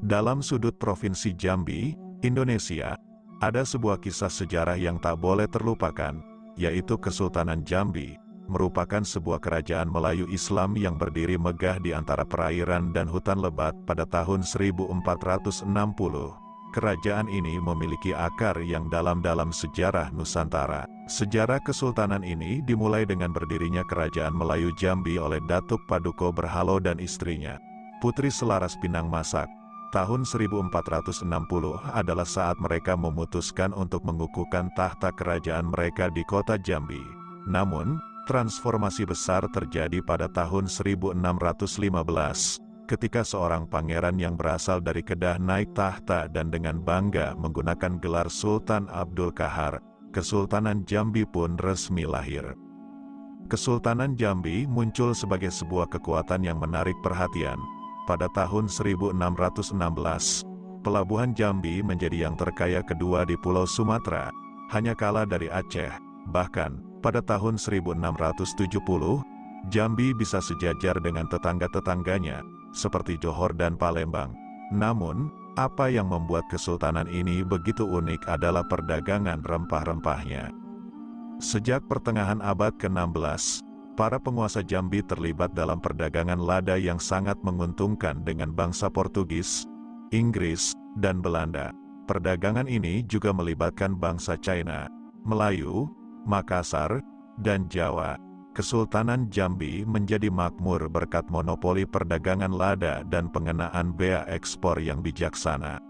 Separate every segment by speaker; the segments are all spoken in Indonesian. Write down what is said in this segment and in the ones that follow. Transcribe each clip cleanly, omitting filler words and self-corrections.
Speaker 1: Dalam sudut Provinsi Jambi, Indonesia, ada sebuah kisah sejarah yang tak boleh terlupakan, yaitu Kesultanan Jambi, merupakan sebuah kerajaan Melayu Islam yang berdiri megah di antara perairan dan hutan lebat pada tahun 1460. Kerajaan ini memiliki akar yang dalam dalam sejarah Nusantara. Sejarah kesultanan ini dimulai dengan berdirinya Kerajaan Melayu Jambi oleh Datuk Paduka Berhalo dan istrinya, Putri Selaras Pinang Masak. Tahun 1460 adalah saat mereka memutuskan untuk mengukuhkan tahta kerajaan mereka di kota Jambi. Namun, transformasi besar terjadi pada tahun 1615. Ketika seorang pangeran yang berasal dari Kedah naik tahta dan dengan bangga menggunakan gelar Sultan Abdul Qahar, Kesultanan Jambi pun resmi lahir. Kesultanan Jambi muncul sebagai sebuah kekuatan yang menarik perhatian. Pada tahun 1616, pelabuhan Jambi menjadi yang terkaya kedua di Pulau Sumatera, hanya kalah dari Aceh. Bahkan, pada tahun 1670, Jambi bisa sejajar dengan tetangga-tetangganya, seperti Johor dan Palembang. Namun, apa yang membuat kesultanan ini begitu unik adalah perdagangan rempah-rempahnya. Sejak pertengahan abad ke-16, para penguasa Jambi terlibat dalam perdagangan lada yang sangat menguntungkan dengan bangsa Portugis, Inggris, dan Belanda. Perdagangan ini juga melibatkan bangsa China, Melayu, Makassar, dan Jawa. Kesultanan Jambi menjadi makmur berkat monopoli perdagangan lada dan pengenaan bea ekspor yang bijaksana.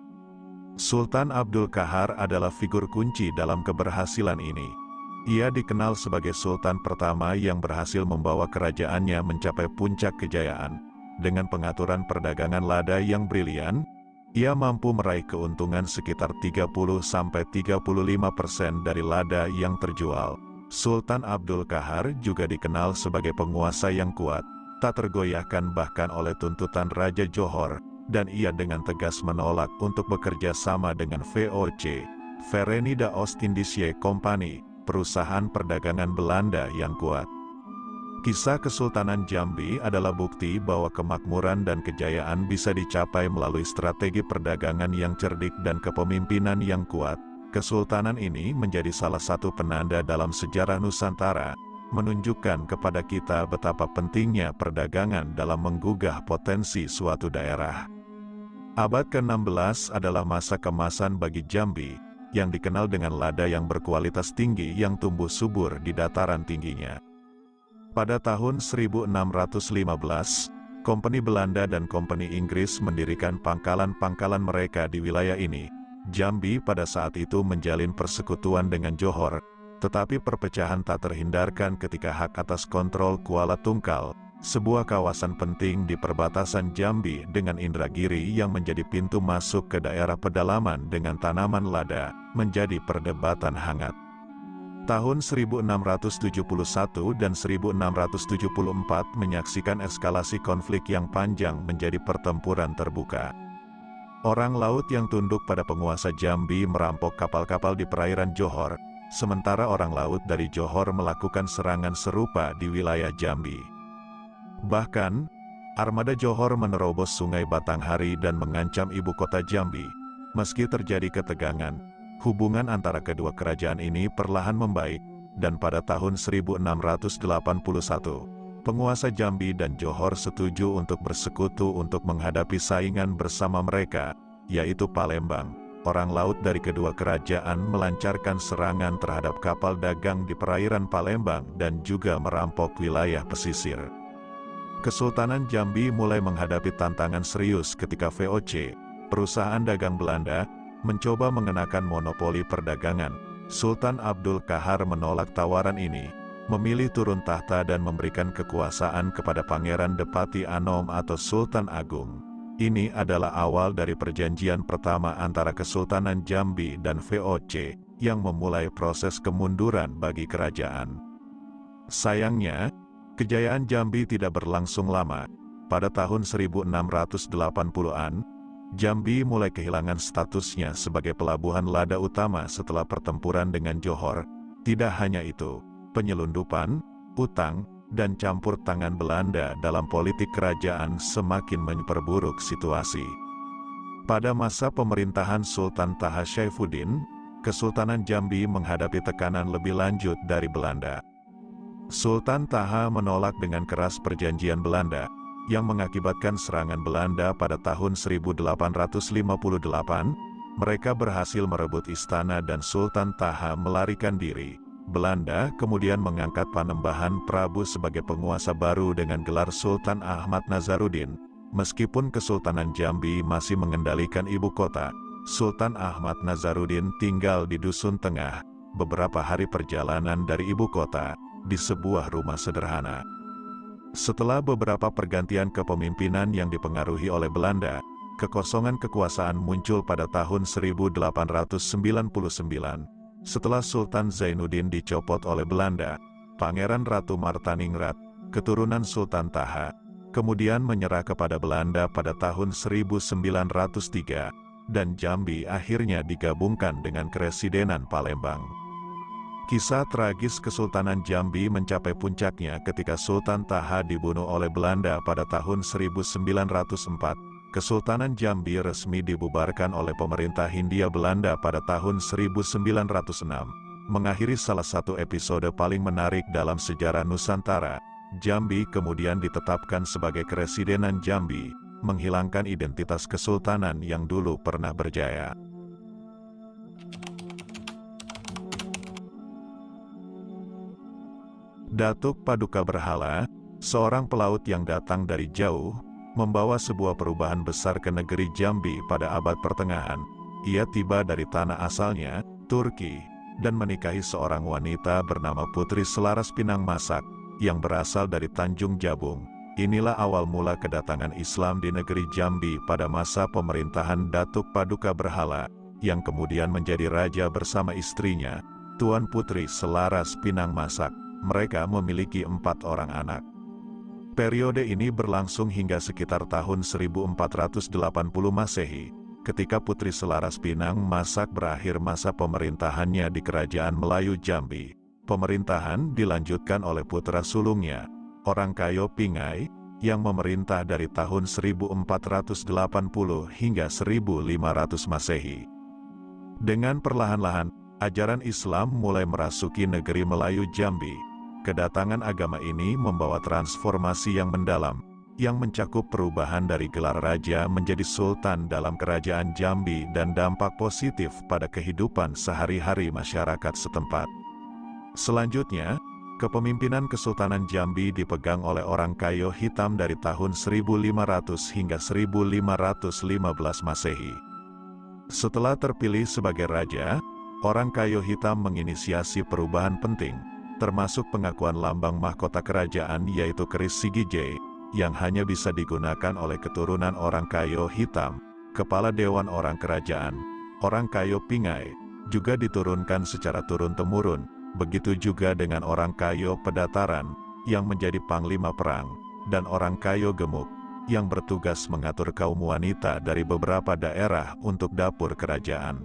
Speaker 1: Sultan Abdul Qahar adalah figur kunci dalam keberhasilan ini. Ia dikenal sebagai sultan pertama yang berhasil membawa kerajaannya mencapai puncak kejayaan. Dengan pengaturan perdagangan lada yang brilian, ia mampu meraih keuntungan sekitar 30–35% dari lada yang terjual. Sultan Abdul Qahar juga dikenal sebagai penguasa yang kuat, tak tergoyahkan bahkan oleh tuntutan Raja Johor, dan ia dengan tegas menolak untuk bekerja sama dengan VOC, Verenigde Oost-Indische Compagnie, perusahaan perdagangan Belanda yang kuat. Kisah Kesultanan Jambi adalah bukti bahwa kemakmuran dan kejayaan bisa dicapai melalui strategi perdagangan yang cerdik dan kepemimpinan yang kuat. Kesultanan ini menjadi salah satu penanda dalam sejarah Nusantara, menunjukkan kepada kita betapa pentingnya perdagangan dalam menggugah potensi suatu daerah. Abad ke-16 adalah masa kemasan bagi Jambi, yang dikenal dengan lada yang berkualitas tinggi yang tumbuh subur di dataran tingginya. Pada tahun 1615, Kompeni Belanda dan Kompeni Inggris mendirikan pangkalan-pangkalan mereka di wilayah ini. Jambi pada saat itu menjalin persekutuan dengan Johor, tetapi perpecahan tak terhindarkan ketika hak atas kontrol Kuala Tungkal, sebuah kawasan penting di perbatasan Jambi dengan Indragiri yang menjadi pintu masuk ke daerah pedalaman dengan tanaman lada, menjadi perdebatan hangat. Tahun 1671 dan 1674 menyaksikan eskalasi konflik yang panjang menjadi pertempuran terbuka. Orang laut yang tunduk pada penguasa Jambi merampok kapal-kapal di perairan Johor, sementara orang laut dari Johor melakukan serangan serupa di wilayah Jambi. Bahkan, armada Johor menerobos Sungai Batanghari dan mengancam ibu kota Jambi. Meski terjadi ketegangan, hubungan antara kedua kerajaan ini perlahan membaik, dan pada tahun 1681, penguasa Jambi dan Johor setuju untuk bersekutu untuk menghadapi saingan bersama mereka, yaitu Palembang. Orang laut dari kedua kerajaan melancarkan serangan terhadap kapal dagang di perairan Palembang dan juga merampok wilayah pesisir. Kesultanan Jambi mulai menghadapi tantangan serius ketika VOC, perusahaan dagang Belanda, mencoba mengenakan monopoli perdagangan. Sultan Abdul Qahar menolak tawaran ini, memilih turun tahta dan memberikan kekuasaan kepada Pangeran Depati Anom atau Sultan Agung. Ini adalah awal dari perjanjian pertama antara Kesultanan Jambi dan VOC, yang memulai proses kemunduran bagi kerajaan. Sayangnya, kejayaan Jambi tidak berlangsung lama. Pada tahun 1680-an, Jambi mulai kehilangan statusnya sebagai pelabuhan lada utama setelah pertempuran dengan Johor. Tidak hanya itu, penyelundupan, utang, dan campur tangan Belanda dalam politik kerajaan semakin memperburuk situasi. Pada masa pemerintahan Sultan Taha Saifuddin, Kesultanan Jambi menghadapi tekanan lebih lanjut dari Belanda. Sultan Taha menolak dengan keras perjanjian Belanda, yang mengakibatkan serangan Belanda pada tahun 1858. Mereka berhasil merebut istana dan Sultan Taha melarikan diri. Belanda kemudian mengangkat Panembahan Prabu sebagai penguasa baru dengan gelar Sultan Ahmad Nazaruddin. Meskipun Kesultanan Jambi masih mengendalikan ibu kota, Sultan Ahmad Nazaruddin tinggal di Dusun Tengah, beberapa hari perjalanan dari ibu kota, di sebuah rumah sederhana. Setelah beberapa pergantian kepemimpinan yang dipengaruhi oleh Belanda, kekosongan kekuasaan muncul pada tahun 1899. Setelah Sultan Zainuddin dicopot oleh Belanda, Pangeran Ratu Martaningrat, keturunan Sultan Taha, kemudian menyerah kepada Belanda pada tahun 1903, dan Jambi akhirnya digabungkan dengan Keresidenan Palembang. Kisah tragis Kesultanan Jambi mencapai puncaknya ketika Sultan Taha dibunuh oleh Belanda pada tahun 1904. Kesultanan Jambi resmi dibubarkan oleh pemerintah Hindia Belanda pada tahun 1906, mengakhiri salah satu episode paling menarik dalam sejarah Nusantara. Jambi kemudian ditetapkan sebagai Keresidenan Jambi, menghilangkan identitas kesultanan yang dulu pernah berjaya. Datuk Paduka Berhala, seorang pelaut yang datang dari jauh, membawa sebuah perubahan besar ke negeri Jambi pada abad pertengahan. Ia tiba dari tanah asalnya, Turki, dan menikahi seorang wanita bernama Putri Selaras Pinang Masak, yang berasal dari Tanjung Jabung. Inilah awal mula kedatangan Islam di negeri Jambi pada masa pemerintahan Datuk Paduka Berhala, yang kemudian menjadi raja bersama istrinya, Tuan Putri Selaras Pinang Masak. Mereka memiliki 4 orang anak. Periode ini berlangsung hingga sekitar tahun 1480 Masehi, ketika Putri Selaras Pinang Masak berakhir masa pemerintahannya di Kerajaan Melayu Jambi. Pemerintahan dilanjutkan oleh putra sulungnya, Orang Kayo Pingai, yang memerintah dari tahun 1480 hingga 1500 Masehi. Dengan perlahan-lahan, ajaran Islam mulai merasuki negeri Melayu Jambi. Kedatangan agama ini membawa transformasi yang mendalam, yang mencakup perubahan dari gelar raja menjadi sultan dalam kerajaan Jambi dan dampak positif pada kehidupan sehari-hari masyarakat setempat. Selanjutnya, kepemimpinan Kesultanan Jambi dipegang oleh Orang Kayo Hitam dari tahun 1500 hingga 1515 Masehi. Setelah terpilih sebagai raja, Orang Kayo Hitam menginisiasi perubahan penting, termasuk pengakuan lambang mahkota kerajaan yaitu keris Sigijay, yang hanya bisa digunakan oleh keturunan Orang Kayo Hitam. Kepala Dewan Orang Kerajaan, Orang Kayo Pingai, juga diturunkan secara turun-temurun. Begitu juga dengan Orang Kayo Pedataran, yang menjadi panglima perang, dan Orang Kayo Gemuk, yang bertugas mengatur kaum wanita dari beberapa daerah untuk dapur kerajaan.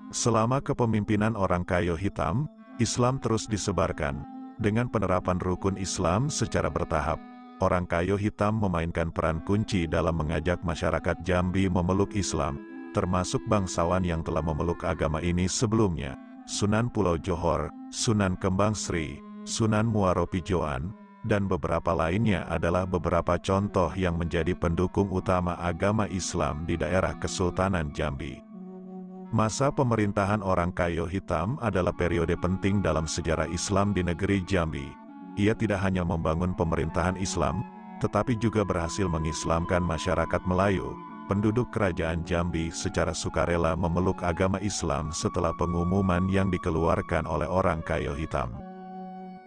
Speaker 1: Selama kepemimpinan Orang Kayo Hitam, Islam terus disebarkan. Dengan penerapan rukun Islam secara bertahap, Orang Kayo Hitam memainkan peran kunci dalam mengajak masyarakat Jambi memeluk Islam, termasuk bangsawan yang telah memeluk agama ini sebelumnya. Sunan Pulau Johor, Sunan Kembang Sri, Sunan Muaro Pijoan, dan beberapa lainnya adalah beberapa contoh yang menjadi pendukung utama agama Islam di daerah Kesultanan Jambi. Masa pemerintahan Orang Kayo Hitam adalah periode penting dalam sejarah Islam di negeri Jambi. Ia tidak hanya membangun pemerintahan Islam, tetapi juga berhasil mengislamkan masyarakat Melayu. Penduduk kerajaan Jambi secara sukarela memeluk agama Islam setelah pengumuman yang dikeluarkan oleh Orang Kayo Hitam.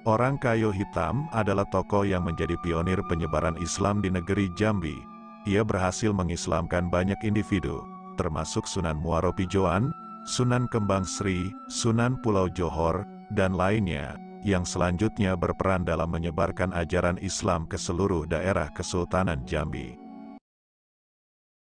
Speaker 1: Orang Kayo Hitam adalah tokoh yang menjadi pionir penyebaran Islam di negeri Jambi. Ia berhasil mengislamkan banyak individu, termasuk Sunan Muaro Pijoan, Sunan Kembang Sri, Sunan Pulau Johor, dan lainnya, yang selanjutnya berperan dalam menyebarkan ajaran Islam ke seluruh daerah Kesultanan Jambi.